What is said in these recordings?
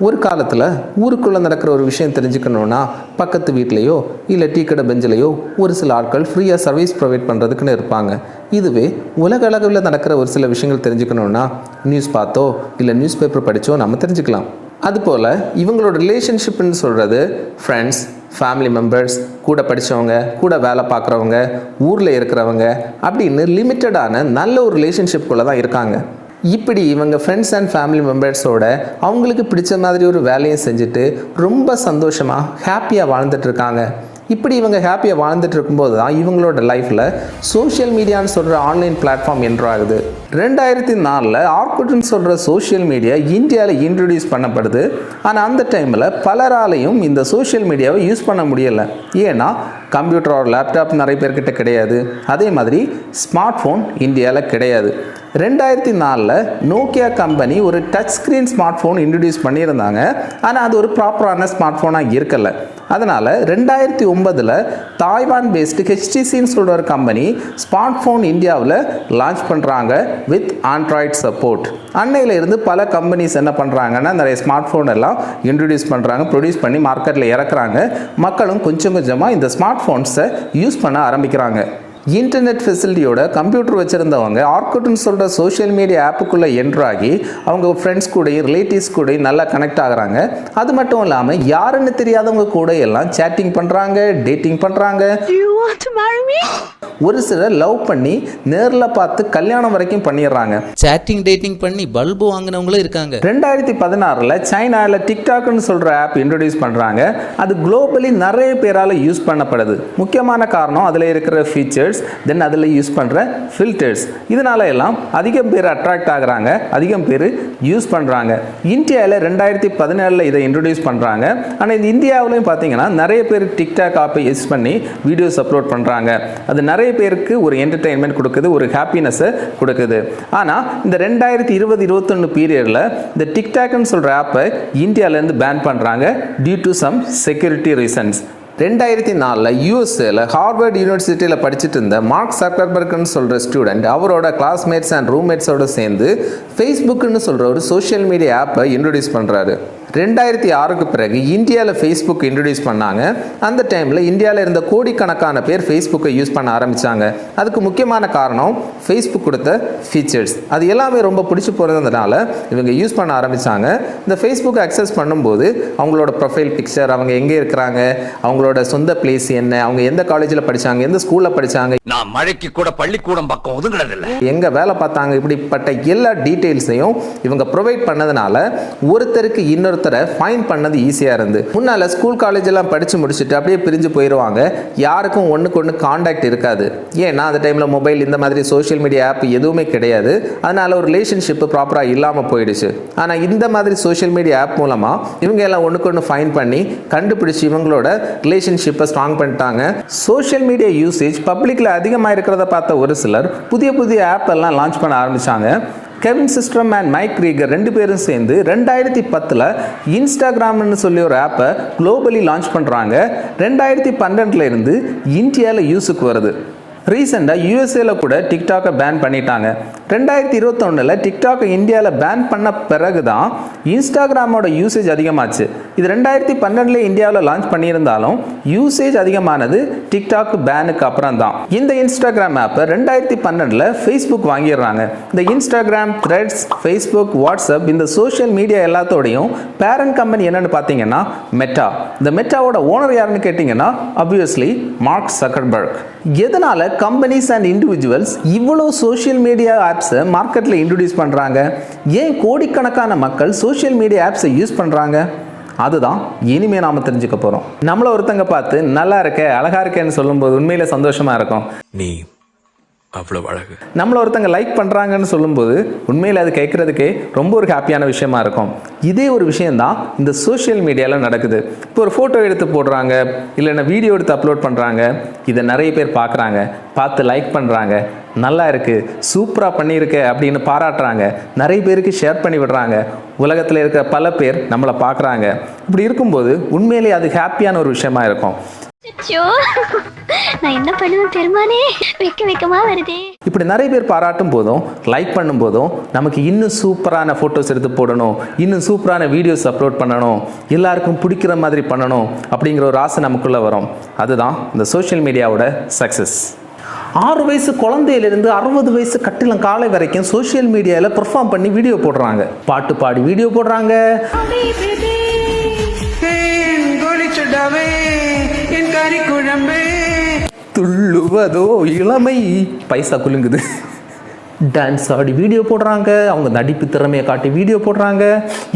ஒரு காலத்தில் ஊருக்குள்ளே நடக்கிற ஒரு விஷயம் தெரிஞ்சுக்கணுன்னா பக்கத்து வீட்லேயோ இல்லை டீ கடை பெஞ்சிலையோ ஒரு சில ஆட்கள் ஃப்ரீயாக சர்வீஸ் ப்ரொவைட் பண்ணுறதுக்குன்னு இருப்பாங்க. இதுவே உலக அளவில் நடக்கிற ஒரு சில விஷயங்கள் தெரிஞ்சுக்கணுன்னா நியூஸ் பார்த்தோ இல்லை நியூஸ் பேப்பர் படித்தோ நம்ம தெரிஞ்சுக்கலாம். அதுபோல் இவங்களோட ரிலேஷன்ஷிப்னு சொல்கிறது ஃப்ரெண்ட்ஸ், ஃபேமிலி மெம்பர்ஸ், கூட படித்தவங்க, கூட வேலை பார்க்குறவங்க, ஊரில் இருக்கிறவங்க அப்படின்னு லிமிட்டடான நல்ல ஒரு ரிலேஷன்ஷிப்குள்ளே தான் இருக்காங்க. இப்படி இவங்க ஃப்ரெண்ட்ஸ் அண்ட் ஃபேமிலி மெம்பர்ஸோட அவங்களுக்கு பிடிச்ச மாதிரி ஒரு வேலையை செஞ்சுட்டு ரொம்ப சந்தோஷமாக ஹாப்பியாக வாழ்ந்துட்டுருக்காங்க. இப்படி இவங்க ஹாப்பியாக வாழ்ந்துட்டு இருக்கும்போது தான் இவங்களோட லைஃப்பில் சோஷியல் மீடியான்னு சொல்கிற ஆன்லைன் பிளாட்ஃபார்ம் என்ட்ராகுது. 2004 ஆர்குட்னு சொல்கிற சோஷியல் மீடியா இந்தியாவில் இன்ட்ரடியூஸ் பண்ணப்படுது. ஆனால் அந்த டைமில் பலராலையும் இந்த சோஷியல் மீடியாவை யூஸ் பண்ண முடியலை. ஏன்னா கம்ப்யூட்டர் ஒரு லேப்டாப் நிறைய பேர்கிட்ட கிடையாது. அதே மாதிரி ஸ்மார்ட் ஃபோன் இந்தியாவில் கிடையாது. 2004 நோக்கியா கம்பெனி ஒரு touch screen smart phone introduce பண்ணியிருந்தாங்க. ஆனால் அது ஒரு ப்ராப்பரான ஸ்மார்ட் ஃபோனாக இருக்கலை. அதனால் 2009 தாய்வான் பேஸ்டு ஹெச்டிசின்னு சொல்கிற ஒரு கம்பெனி ஸ்மார்ட் ஃபோன் இந்தியாவில் லான்ச் பண்ணுறாங்க வித் ஆண்ட்ராய்ட் சப்போர்ட். அன்னையில் இருந்து பல கம்பெனிஸ் என்ன பண்ணுறாங்கன்னா நிறைய ஸ்மார்ட் ஃபோன் எல்லாம் இன்ட்ரடியூஸ் பண்ணுறாங்க, ப்ரொடியூஸ் பண்ணி மார்க்கெட்டில் இறக்குறாங்க. மக்களும் கொஞ்சம் கொஞ்சமாக இந்த ஸ்மார்ட் ஃபோன்ஸை யூஸ் பண்ண ஆரம்பிக்கிறாங்க. இன்டர்நெட் ஃபெசிலிட்டியோட கம்ப்யூட்டர் வச்சுருந்தவங்க ஆர்குட்னு சொல்கிற சோஷியல் மீடியா ஆப்புக்குள்ளே என்ட்ராகி அவங்க ஃப்ரெண்ட்ஸ் கூடயும் ரிலேட்டிவ்ஸ் கூடயும் நல்லா கனெக்ட் ஆகுறாங்க. அது மட்டும் இல்லாமல் யாருன்னு தெரியாதவங்க கூட எல்லாம் சேட்டிங் பண்ணுறாங்க, டேட்டிங் பண்ணுறாங்க. ஒரு சிலர் லவ் பண்ணி நேரில் பார்த்து கல்யாணம் வரைக்கும் பண்ணிடுறாங்க. சேட்டிங் டேட்டிங் பண்ணி பல்பு வாங்கினவங்களும் இருக்காங்க. 2016 சைனாவில் டிக்டாக்னு சொல்கிற ஆப் இன்ட்ரடியூஸ் பண்ணுறாங்க. அது குளோபலி நிறைய பேரால் யூஸ் பண்ணப்படுது. முக்கியமான காரணம் அதில் இருக்கிற ஃபீச்சர்ஸ், தென் அதில் யூஸ் பண்ணுற ஃபில்டர்ஸ். இதனால எல்லாம் அதிகம் பேர் அட்ராக்ட் ஆகுறாங்க, அதிகம் பேர் யூஸ் பண்ணுறாங்க. இந்தியாவில் 2017 இதை இன்ட்ரடியூஸ் பண்ணுறாங்க. ஆனால் இந்த இந்தியாவிலையும் பார்த்தீங்கன்னா நிறைய பேர் டிக்டாக் ஆப்பை யூஸ் பண்ணி வீடியோஸ் அப்லோட் பண்ணுறாங்க. அது நிறைய பேருக்கு ஒரு என்டர்டெயின்மெண்ட் கொடுக்குது, ஒரு ஹாப்பினஸை கொடுக்குது. ஆனால் இந்த 2020-21 பீரியடில் இந்த டிக்டாக்னு சொல்கிற ஆப்பை இந்தியாவிலேருந்து பேன் பண்ணுறாங்க due to some security reasons. 2004 யூஎஸ்ஏல ஹார்வர்ட் யூனிவர்சிட்டியில் படிச்சுட்டு இருந்த மார்க் சக்கர்பர்க்னு சொல்கிற ஸ்டூடெண்ட் அவரோட கிளாஸ்மேட்ஸ் அண்ட் ரூம்மேட்ஸோடு சேர்ந்து ஃபேஸ்புக்குன்னு சொல்கிற ஒரு சோஷியல் மீடியா ஆப்பை இன்ட்ரடியூஸ் பண்ணுறாரு. 2006 பிறகு இந்தியாவில் ஃபேஸ்புக் இன்ட்ரடியூஸ் பண்ணாங்க. அந்த டைமில் இந்தியாவில் இருந்த கோடிக்கணக்கான பேர் ஃபேஸ்புக்கை யூஸ் பண்ண ஆரம்பித்தாங்க. அதுக்கு முக்கியமான காரணம் ஃபேஸ்புக் கொடுத்த ஃபீச்சர்ஸ். அது எல்லாமே ரொம்ப பிடிச்சி போகிறதுனால இவங்க யூஸ் பண்ண ஆரம்பித்தாங்க. இந்த ஃபேஸ்புக்கை அக்சஸ் பண்ணும்போது அவங்களோட ப்ரொஃபைல் பிக்சர், அவங்க எங்கே இருக்கிறாங்க, அவங்களோட சொந்த பிளேஸ் என்ன, அவங்க எந்த காலேஜில் படித்தாங்க, எந்த ஸ்கூலில் படித்தாங்க, நான் மழைக்கு கூட பள்ளிக்கூடம் பக்கம் ஒதுங்கினதில்லை, எங்கே வேலை பார்த்தாங்க, இப்படிப்பட்ட எல்லா டீட்டெயில்ஸையும் இவங்க ப்ரொவைட் பண்ணதுனால ஒருத்தருக்கு இன்னொருத்தரை ஃபைண்ட் பண்ணது ஈஸியாக இருந்து. முன்னால் ஸ்கூல் காலேஜெல்லாம் படித்து முடிச்சுட்டு அப்படியே பிரிஞ்சு போயிடுவாங்க. யாருக்கும் ஒன்றுக்கு ஒன்று காண்டாக்ட் இருக்காது. ஏன்னா அந்த டைமில் மொபைல் இந்த மாதிரி சோஷியல் மீடியா ஆப் எதுவுமே கிடையாது. அதனால் ஒரு ரிலேஷன்ஷிப்பு ப்ராப்பராக இல்லாமல் போயிடுச்சு. ஆனால் இந்த மாதிரி சோஷியல் மீடியா ஆப் மூலமாக இவங்க எல்லாம் ஒன்றுக்கு ஒன்று ஃபைண்ட் பண்ணி கண்டுபிடிச்சி இவங்களோட ரிலேஷன்ஷிப்பை ஸ்ட்ராங் பண்ணிட்டாங்க. சோஷியல் மீடியா யூசேஜ் பப்ளிக்கில் அதிகமாக இருக்கிறத பார்த்த ஒரு சிலர் புதிய புதிய ஆப் எல்லாம் லான்ச் பண்ண ஆரம்பித்தாங்க. Kevin Systrom and mic regur 2 பேரும் சேர்ந்து 2010 இன்ஸ்டாகிராம்னு சொல்லி ஒரு ஆப்பை குளோபலி லான்ச் பண்ணுறாங்க. 2012 இருந்து இந்தியாவில் யூஸுக்கு வருது. ரீசெண்டாக யூஎஸ்ஏல கூட டிக்டாக்கை பேன் பண்ணிட்டாங்க. 2021 டிக்டாக்கை இந்தியாவில் பேன் பண்ண பிறகு தான் இன்ஸ்டாகிராமோட யூசேஜ் அதிகமாச்சு. இது 2012 இந்தியாவில் லான்ச் பண்ணியிருந்தாலும் யூசேஜ் அதிகமானது டிக்டாக் பேனுக்கு அப்புறம் தான். இந்த இன்ஸ்டாகிராம் ஆப்பை 2012 ஃபேஸ்புக் வாங்கிடுறாங்க. இந்த இன்ஸ்டாகிராம், த்ரெட்ஸ், ஃபேஸ்புக், வாட்ஸ்அப் இந்த சோஷியல் மீடியா எல்லாத்தோடையும் பேரண்ட் கம்பெனி என்னன்னு பார்த்தீங்கன்னா மெட்டா. இந்த மெட்டாவோட ஓனர் யாருன்னு கேட்டிங்கன்னா ஆப்வியஸ்லி மார்க் சக்கர்பர்க். எதனால் கம்பெனிஸ் அண்ட் இண்டிவிஜுவல்ஸ் இவ்வளோ சோஷியல் மீடியா ஆப்ஸை மார்க்கெட்டில் இன்ட்ரடியூஸ் பண்ணுறாங்க? ஏன் கோடிக்கணக்கான மக்கள் சோஷியல் மீடியா ஆப்ஸை யூஸ் பண்ணுறாங்க? அதுதான் இனிமேல் நாம் தெரிஞ்சுக்க போகிறோம். நம்மளை ஒருத்தங்க பார்த்து நல்லா இருக்க, அழகா இருக்கேன்னு சொல்லும்போது உண்மையில சந்தோஷமாக இருக்கும். நீ அவ்வளவு அழகு. நம்மளை ஒருத்தங்க லைக் பண்ணுறாங்கன்னு சொல்லும்போது உண்மையில் அது கேட்குறதுக்கே ரொம்ப ஒரு ஹாப்பியான விஷயமா இருக்கும். இதே ஒரு விஷயந்தான் இந்த சோஷியல் மீடியாவில் நடக்குது. இப்போ ஒரு ஃபோட்டோ எடுத்து போடுறாங்க, இல்லைன்னா வீடியோ எடுத்து அப்லோட் பண்ணுறாங்க. இதை நிறைய பேர் பார்க்குறாங்க, பார்த்து லைக் பண்ணுறாங்க, நல்லா இருக்குது, சூப்பராக பண்ணியிருக்க அப்படின்னு பாராட்டுறாங்க. நிறைய பேருக்கு ஷேர் பண்ணி விடுறாங்க. உலகத்தில் இருக்கிற பல பேர் நம்மளை பார்க்குறாங்க. இப்படி இருக்கும்போது உண்மையிலேயே அது ஹாப்பியான ஒரு விஷயமா இருக்கும். அச்சோ, நான் என்ன பண்ணுவேன் பெருமானே, வெக்கமா வருதே. இப்படி நிறைய பேர் பாராட்டும் போதும் லைக் பண்ணும் போதும் நமக்கு இன்னும் சூப்பரான ஃபோட்டோஸ் எடுத்து போடணும், இன்னும் சூப்பரான வீடியோஸ் அப்லோட் பண்ணணும், எல்லாருக்கும் பிடிக்கிற மாதிரி பண்ணணும் அப்படிங்கிற ஒரு ஆசை நமக்குள்ளே வரும். அதுதான் இந்த சோஷியல் மீடியாவோட சக்ஸஸ். 6 வயசு குழந்தையிலிருந்து 60 வயசு கட்டிலம் காலை வரைக்கும் சோஷியல் மீடியாவில் பெர்ஃபார்ம் பண்ணி வீடியோ போடுறாங்க, பாட்டு பாடி வீடியோ போடுறாங்க. துள்ளுவதோ இளமை, பைசா குலுங்குது, டான்ஸ் ஆடி வீடியோ போடுறாங்க, அவங்க நடிப்பு திறமையை காட்டி வீடியோ போடுறாங்க.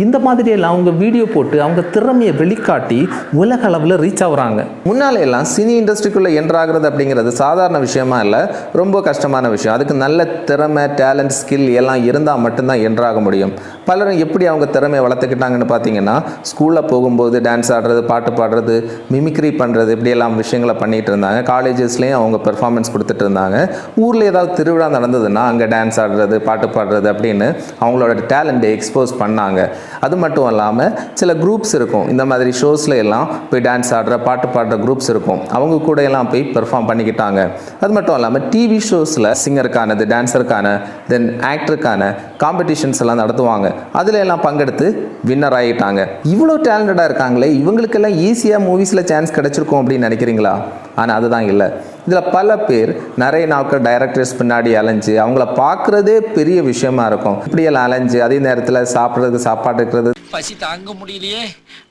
இந்த மாதிரியெல்லாம் அவங்க வீடியோ போட்டு அவங்க திறமையை வெளிக்காட்டி உலக அளவில் ரீச் ஆகுறாங்க. முன்னாலே எல்லாம் சினி இண்டஸ்ட்ரிக்குள்ளே என்ட்ராகிறது அப்படிங்கிறது சாதாரண விஷயமா இல்லை, ரொம்ப கஷ்டமான விஷயம். அதுக்கு நல்ல திறமை, டேலண்ட், ஸ்கில் எல்லாம் இருந்தால் மட்டும்தான் என்ட்ராக முடியும். பலரும் எப்படி அவங்க திறமையை வளர்த்துக்கிட்டாங்கன்னு பார்த்தீங்கன்னா, ஸ்கூலில் போகும்போது டான்ஸ் ஆடுறது, பாட்டு பாடுறது, மிமிக்ரி பண்ணுறது, இப்படியெல்லாம் விஷயங்களை பண்ணிகிட்டு இருந்தாங்க. காலேஜஸ்லேயும் அவங்க பெர்ஃபார்மன்ஸ் கொடுத்துட்டு இருந்தாங்க. ஊரில் ஏதாவது திருவிழா நடந்ததுன்னா அங்கே டான்ஸ் ஆடுறது, பாட்டு பாடுறது அப்படின்னு அவங்களோட டேலண்ட்டை எக்ஸ்போஸ் பண்ணாங்க. அது மட்டும் இல்லாமல் சில குரூப்ஸ் இருக்கும், இந்த மாதிரி ஷோஸில் எல்லாம் போய் டான்ஸ் ஆடுற, பாட்டு பாடுற குரூப்ஸ் இருக்கும், அவங்க கூட எல்லாம் போய் பெர்ஃபார்ம் பண்ணிக்கிட்டாங்க. அது மட்டும் இல்லாமல் டிவி ஷோஸில் சிங்கருக்கானது, டான்ஸருக்கான, தென் ஆக்டருக்கான காம்படிஷன்ஸ் எல்லாம் நடத்துவாங்க. அதில் எல்லாம் பங்கெடுத்து வின்னர் ஆகிட்டாங்க. இவ்வளோ டேலண்டடாக இருக்காங்களே, இவங்களுக்கெல்லாம் ஈஸியாக மூவிஸில் சான்ஸ் கிடச்சிருக்கும் அப்படின்னு நினைக்கிறீங்களா? ஆனால் அதுதான் இல்லை. இதில் பல பேர் நிறைய நாட்கள் டைரக்டர்ஸ் பின்னாடி அலைஞ்சு அவங்கள பார்க்குறதே பெரிய விஷயமா இருக்கும். இப்படியெல்லாம் அலைஞ்சு அதே நேரத்தில் சாப்பிட்றதுக்கு சாப்பாடு இருக்கிறது, பசி தாங்க முடியலையே,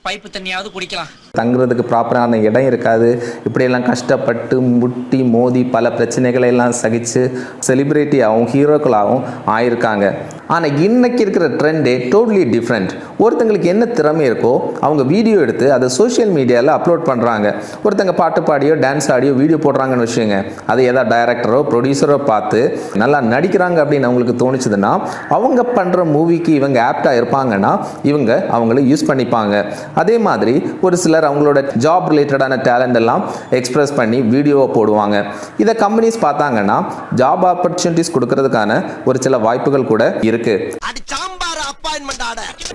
பைப்பு தண்ணியாவது குடிக்கலாம், தங்குறதுக்கு ப்ராப்பரான இடம் இருக்காது. இப்படியெல்லாம் கஷ்டப்பட்டு முட்டி மோதி பல பிரச்சனைகளை எல்லாம் சகிச்சு செலிப்ரிட்டியாகவும் ஹீரோக்களாகவும் ஆயிருக்காங்க. ஆனால் இன்னைக்கு இருக்கிற ட்ரெண்டே டோட்டலி டிஃப்ரெண்ட். ஒருத்தங்களுக்கு என்ன திறமை இருக்கோ அவங்க வீடியோ எடுத்து அதை சோஷியல் மீடியாவில் அப்லோட் பண்ணுறாங்க. ஒருத்தங்க பாட்டு பாடியோ டான்ஸ் ஆடியோ வீடியோ போடுறாங்கன்னு வச்சுக்கோங்க, அதை ஏதாவது டைரக்டரோ ப்ரொடியூசரோ பார்த்து நல்லா நடிக்கிறாங்க அப்படின்னு அவங்களுக்கு தோணுச்சுதுன்னா, அவங்க பண்ணுற மூவிக்கு இவங்க ஆப்டாக இருப்பாங்கன்னா இவங்க அவங்கள யூஸ் பண்ணிப்பாங்க. அதே மாதிரி ஒரு சிலர் அவங்களோட ஜாப் ரிலேட்டடான டேலண்ட் எல்லாம் எக்ஸ்பிரஸ் பண்ணி வீடியோவை போடுவாங்க. இதை கம்பெனிஸ் பார்த்தாங்கன்னா ஜாப் ஆப்பர்ச்சுனிட்டிஸ் கொடுக்கறதுக்கான ஒரு சில வாய்ப்புகள் கூட இருக்கு.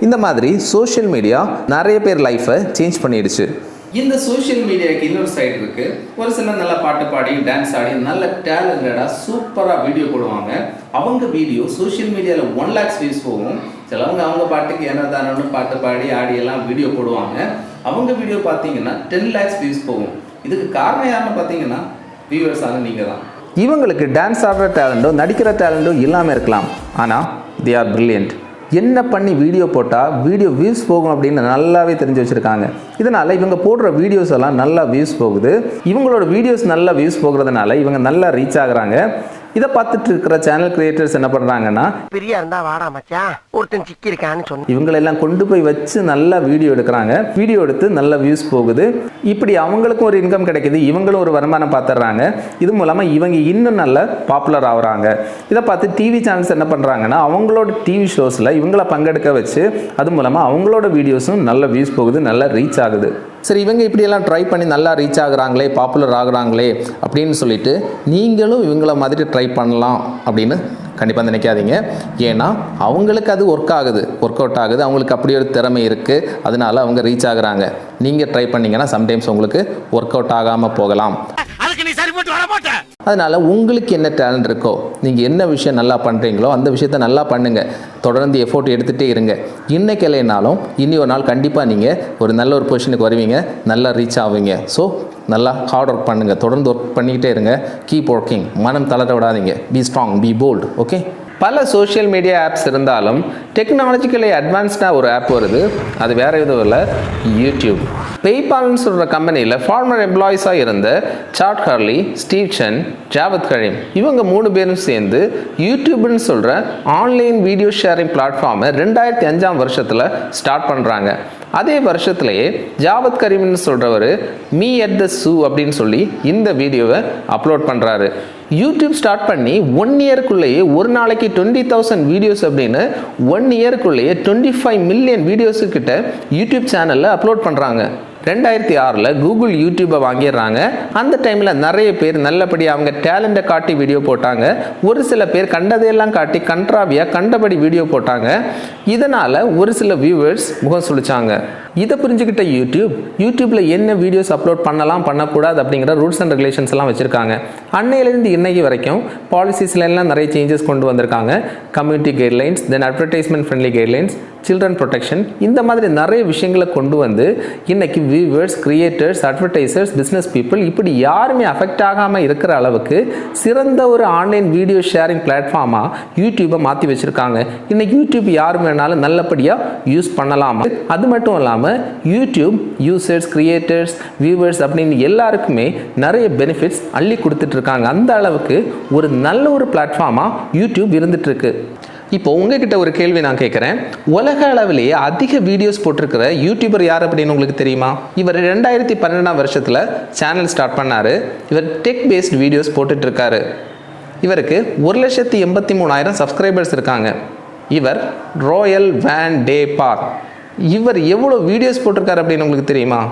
இந்த மாதிரி சோஷியல் மீடியா நிறைய பேர் லைஃபை சேஞ்ச் பண்ணிடுச்சு. இந்த சோஷியல் மீடியாவுக்கு இன்னொரு சைடு இருக்கு. ஒரு சிலர் நல்லா பாட்டு பாடி டான்ஸ் ஆடி நல்ல டேலண்டடா சூப்பரா வீடியோ போடுவாங்க. அவங்க வீடியோ சோஷியல் மீடியாவில் 1 lakhs வியூஸ் போகும். சிலவங்க அவங்க பாட்டுக்கு என்னதானு பாட்டு பாடி ஆடி எல்லாம் வீடியோ போடுவாங்க. அவங்க வீடியோ பார்த்தீங்கன்னா 10 lakhs வியூஸ் போகும். இதுக்கு காரணம் யாருன்னு பார்த்தீங்கன்னா வியூவர்ஸ் ஆன நீங்கள் தான். இவங்களுக்கு டான்ஸ் ஆடுற டேலண்டோ நடிக்கிற டேலண்டோ இல்லாமல் இருக்கலாம், ஆனால் தே ஆர் பிரில்லியன்ட். என்ன பண்ணி வீடியோ போட்டால் வீடியோ வியூஸ் போகும் அப்படின்னு நல்லாவே தெரிஞ்சு வச்சுருக்காங்க. இதனால் இவங்க போடுற வீடியோஸ் எல்லாம் நல்லா வியூஸ் போகுது. இவங்களோட வீடியோஸ் நல்லா வியூஸ் போகிறதுனால இவங்க நல்லா ரீச் ஆகுறாங்க. இதை பார்த்துட்டு இருக்கிற சேனல் கிரியேட்டர்ஸ் என்ன பண்ணுறாங்கன்னா, பிரியா இருந்தா வாடா மச்சான் ஒருத்தன் சிக்கி இருக்கான்னு சொன்ன இவங்களெல்லாம் கொண்டு போய் வச்சு நல்லா வீடியோ எடுக்கிறாங்க. வீடியோ எடுத்து நல்ல வியூஸ் போகுது. இப்படி அவங்களுக்கும் ஒரு இன்கம் கிடைக்குது, இவங்களும் ஒரு வருமானம் பார்த்துடுறாங்க. இது மூலமாக இவங்க இன்னும் நல்ல பாப்புலர் ஆகுறாங்க. இதை பார்த்து டிவி சேனல்ஸ் என்ன பண்ணுறாங்கன்னா, அவங்களோட டிவி ஷோஸில் இவங்கள பங்கெடுக்க வச்சு அது மூலமாக அவங்களோட வீடியோஸும் நல்ல வியூஸ் போகுது, நல்லா ரீச் ஆகுது. சரி, இவங்க இப்படியெல்லாம் ட்ரை பண்ணி நல்லா ரீச் ஆகுறாங்களே, பாப்புலர் ஆகுறாங்களே அப்படின்னு சொல்லிட்டு நீங்களும் இவங்கள மாதிரி ட்ரை பண்ணலாம் அப்படின்னு கண்டிப்பாக நினைக்காதீங்க. ஏன்னா அவங்களுக்கு அது ஒர்க் அவுட் ஆகுது. அவங்களுக்கு அப்படி ஒரு திறமை இருக்குது, அதனால அவங்க ரீச் ஆகுறாங்க. நீங்கள் ட்ரை பண்ணிங்கன்னா சம்டைம்ஸ் உங்களுக்கு ஒர்க் அவுட் ஆகாமல் போகலாம். அதனால் உங்களுக்கு என்ன டேலண்ட் இருக்கோ, நீங்கள் என்ன விஷயம் நல்லா பண்ணுறீங்களோ அந்த விஷயத்த நல்லா பண்ணுங்கள். தொடர்ந்து எஃபோர்ட் எடுத்துகிட்டே இருங்க. இன்னைக்கு இல்லைனாலும் இனி ஒரு நாள் கண்டிப்பாக நீங்கள் ஒரு நல்ல ஒரு பொசிஷனுக்கு வருவீங்க, நல்லா ரீச் ஆவீங்க. ஸோ நல்லா ஹார்ட் ஒர்க் பண்ணுங்கள், தொடர்ந்து ஒர்க் பண்ணிக்கிட்டே இருங்க. கீப் ஒர்க்கிங், மனம் தளர விடாதீங்க. Be strong, B bolt. Okay. பல சோஷியல் மீடியா ஆப்ஸ் இருந்தாலும் டெக்னாலஜிக்கலி அட்வான்ஸ்டாக ஒரு ஆப் வருது. அது வேறு எதுவும் இல்லை, யூடியூப். பேபால்னு சொல்கிற கம்பெனியில் ஃபார்மர் எம்ப்ளாயிஸாக இருந்த Chad Hurley, Steve Chen, Jawed Karim இவங்க 3 பேரும் சேர்ந்து யூடியூப்னு சொல்கிற ஆன்லைன் வீடியோ ஷேரிங் பிளாட்ஃபார்மை 2005ஆம் வருஷத்தில் ஸ்டார்ட் பண்ணுறாங்க. அதே வருஷத்துலேயே ஜாவத் கரீம்னு சொல்கிறவர் மீ அட் த ஸூ அப்படின்னு சொல்லி இந்த வீடியோவை அப்லோட் பண்ணுறாரு. யூடியூப் ஸ்டார்ட் பண்ணி 1 இயருக்குள்ளேயே ஒரு நாளைக்கு 20,000 வீடியோஸ் அப்படின்னு 1 இயருக்குள்ளேயே 25 மில்லியன் வீடியோஸுக்கிட்ட யூடியூப் சேனலில் அப்லோட் பண்ணுறாங்க. 2006 கூகுள் யூடியூப்பை வாங்கிடுறாங்க. அந்த டைமில் நிறைய பேர் நல்லபடியாக அவங்க டேலண்ட்டை காட்டி வீடியோ போட்டாங்க. ஒரு சில பேர் கண்டதையெல்லாம் காட்டி கண்ட்ராவியாக கண்டபடி வீடியோ போட்டாங்க. இதனால் ஒரு சில வியூவர்ஸ் முகம் சுழிச்சாங்க. இதை புரிஞ்சுக்கிட்ட யூடியூப்பில் என்ன வீடியோஸ் அப்லோட் பண்ணலாம் பண்ணக்கூடாது அப்படிங்கிற ரூல்ஸ் அண்ட் ரெகுலேஷன்ஸ் எல்லாம் வச்சுருக்காங்க. அன்னையிலேருந்து இன்னைக்கு வரைக்கும் பாலிசிஸ்ல எல்லாம் நிறைய சேஞ்சஸ் கொண்டு வந்திருக்காங்க. Community guidelines, then advertisement friendly guidelines, children protection, இந்த மாதிரி நிறைய விஷயங்களை கொண்டு வந்து இன்னைக்கு viewers, creators, advertisers, business people இப்படி யாருமே அஃபெக்ட் ஆகாமல் இருக்கிற அளவுக்கு சிறந்த ஒரு ஆன்லைன் வீடியோ ஷேரிங் பிளாட்ஃபார்மாக யூடியூப்பை மாற்றி வச்சுருக்காங்க. இன்னைக்கு யூடியூப் யார் வேணாலும் நல்லபடியாக யூஸ் பண்ணலாம். அது மட்டும் இல்லாமல் யூடியூப் யூசர்ஸ், கிரியேட்டர்ஸ், வியூவர்ஸ் அப்படின்னு எல்லாருக்குமே நிறைய பெனிஃபிட்ஸ் அள்ளி கொடுத்துட்டு இருக்காங்க. அந்த அளவுக்கு ஒரு நல்ல ஒரு பிளாட்ஃபார்மாக யூடியூப் இருந்துட்டு இருக்கு. இப்போ உங்ககிட்ட ஒரு கேள்வி நான் கேட்குறேன். உலக அளவிலேயே அதிக வீடியோஸ் போட்டிருக்கிற யூடியூபர் யார் அப்படின்னு உங்களுக்கு தெரியுமா? இவர் 2012 வருஷத்தில் சேனல் ஸ்டார்ட் பண்ணார். இவர் டெக் பேஸ்ட் வீடியோஸ் போட்டுட்ருக்காரு. இவருக்கு 1,83,000 சப்ஸ்கிரைபர்ஸ் இருக்காங்க. இவர் ராயல் வேன் டே பார்க். இவர் எவ்வளோ வீடியோஸ் போட்டிருக்காரு அப்படின்னு உங்களுக்கு தெரியுமா?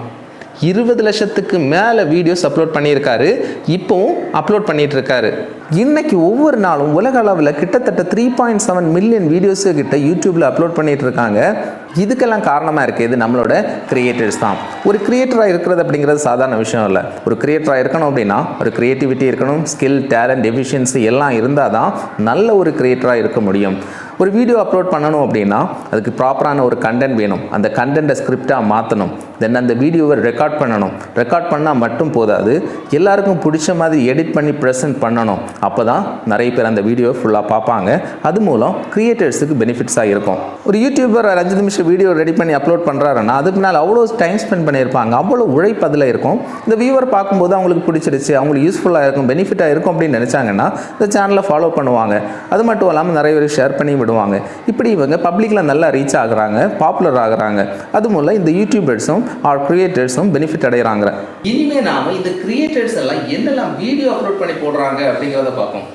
20 லட்சத்துக்கு மேலே வீடியோஸ் அப்லோட் பண்ணியிருக்காரு. இப்போவும் அப்லோட் பண்ணிட்டு இருக்காரு. இன்னைக்கு ஒவ்வொரு நாளும் உலக அளவில் கிட்டத்தட்ட 3.7 மில்லியன் வீடியோஸு கிட்ட யூடியூப்பில் அப்லோட் பண்ணிட்டு இருக்காங்க. இதுக்கெல்லாம் காரணமாக இருக்குது இது நம்மளோட கிரியேட்டர்ஸ் தான். ஒரு கிரியேட்டராக இருக்கிறது அப்படிங்கிறது சாதாரண விஷயம் இல்லை. ஒரு கிரியேட்டராக இருக்கணும் அப்படின்னா ஒரு க்ரியேட்டிவிட்டி இருக்கணும், ஸ்கில், டேலண்ட், எஃபிஷியன்சி எல்லாம் இருந்தால் தான் நல்ல ஒரு கிரியேட்டராக இருக்க முடியும். ஒரு வீடியோ அப்லோட் பண்ணணும் அப்படின்னா அதுக்கு ப்ராப்பரான ஒரு கண்டென்ட் வேணும். அந்த கண்டென்ட்டை ஸ்கிரிப்டாக மாற்றணும். தென் அந்த வீடியோவை ரெக்கார்ட் பண்ணணும். ரெக்கார்ட் பண்ணால் மட்டும் போதாது, எல்லாருக்கும் பிடிச்ச மாதிரி எடிட் பண்ணி ப்ரெசென்ட் பண்ணணும். அப்போ தான் நிறைய பேர் அந்த வீடியோ ஃபுல்லாக பார்ப்பாங்க. அது மூலம் கிரியேட்டர்ஸுக்கு பெனிஃபிட்ஸாக இருக்கும். ஒரு யூடியூபர் 5 நிமிஷம் வீடியோ ரெடி பண்ணி அப்லோட் பண்ணுறாருன்னா அதுக்கு மேலே அவ்வளோ டைம் ஸ்பெண்ட் பண்ணியிருப்பாங்க. அவ்வளோ உழைப்பு அதில் இருக்கும். இந்த வியூவர் பார்க்கும்போது அவங்களுக்கு பிடிச்சிருச்சு, அவங்களுக்கு யூஸ்ஃபுல்லாக இருக்கும், பெனிஃபிட்டாக இருக்கும் அப்படின்னு நினச்சாங்கன்னா இந்த சேனலை ஃபாலோ பண்ணுவாங்க. அது மட்டும் இல்லாமல் நிறைய பேர் ஷேர் பண்ணி விடுவாங்க. இப்படி இவங்க பப்ளிக்கில் நல்லா ரீச் ஆகுறாங்க, பாப்புலர் ஆகுறாங்க. அது மூலம் இந்த யூடியூபர்ஸும் ஆர் கிரியேட்டர்ஸும் பெனிஃபிட் அடைகிறாங்க. இனிமே நாம இந்த கிரியேட்டர்ஸ் எல்லாம் என்னெல்லாம் வீடியோ அப்லோட் பண்ணி போடுறாங்க அப்படிங்கிறத பார்ப்போம்.